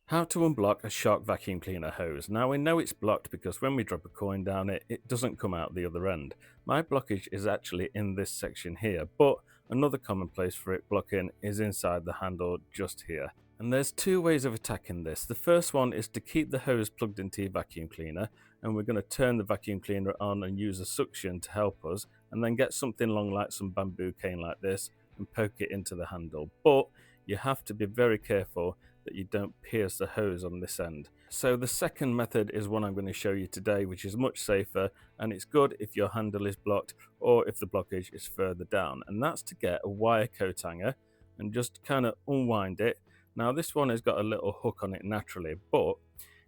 How to unblock a shark vacuum cleaner hose. Now we know it's blocked because when we drop a coin down it, it doesn't come out the other end. My blockage is actually in this section here, but another common place for it blocking is inside the handle just here. And there's two ways of attacking this. The first one is to keep the hose plugged into your vacuum cleaner, and we're going to turn the vacuum cleaner on and use a suction to help us, and then get something long like some bamboo cane like this and poke it into the handle. But you have to be very careful that you don't pierce the hose on this end. So the second method is one I'm going to show you today, which is much safer, and it's good if your handle is blocked or if the blockage is further down, and that's to get a wire coat hanger and just kind of unwind it. Now this one has got a little hook on it naturally, but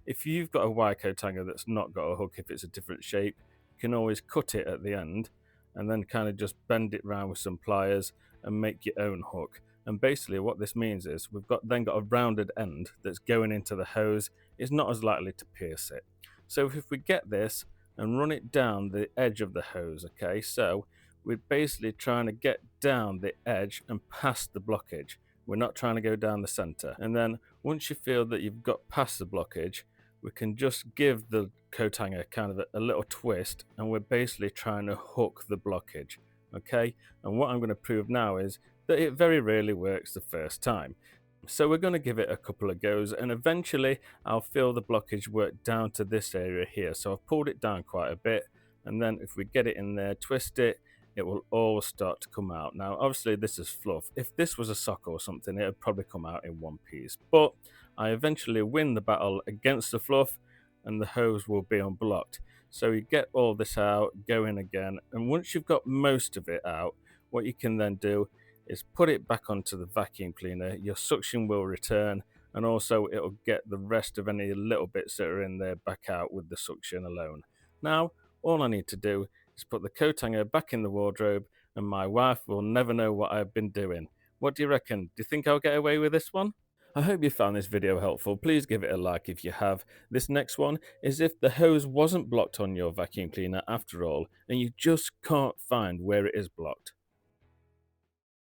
if you've got a wire coat hanger that's not got a hook, if it's a different shape, you can always cut it at the end and then kind of just bend it round with some pliers and make your own hook. And basically what this means is we've then got a rounded end that's going into the hose. It's not as likely to pierce it. So if we get this and run it down the edge of the hose, okay, so we're basically trying to get down the edge and past the blockage. We're not trying to go down the center. And then once you feel that you've got past the blockage, we can just give the coat hanger kind of a little twist, and we're basically trying to hook the blockage. Okay, and what I'm going to prove now is that it very rarely works the first time. So we're going to give it a couple of goes, and eventually I'll feel the blockage work down to this area here. So I've pulled it down quite a bit, and then if we get it in there, twist it, it will all start to come out. Now obviously this is fluff. If this was a sock or something, it would probably come out in one piece, but I eventually win the battle against the fluff and the hose will be unblocked. So you get all this out, go in again, and once you've got most of it out, what you can then do is put it back onto the vacuum cleaner. Your suction will return, and also it'll get the rest of any little bits that are in there back out with the suction alone. Now all I need to do is put the coat hanger back in the wardrobe, and my wife will never know what I've been doing. What do you reckon? Do you think I'll get away with this one? I hope you found this video helpful. Please give it a like if you have. This next one is if the hose wasn't blocked on your vacuum cleaner after all, and you just can't find where it is blocked.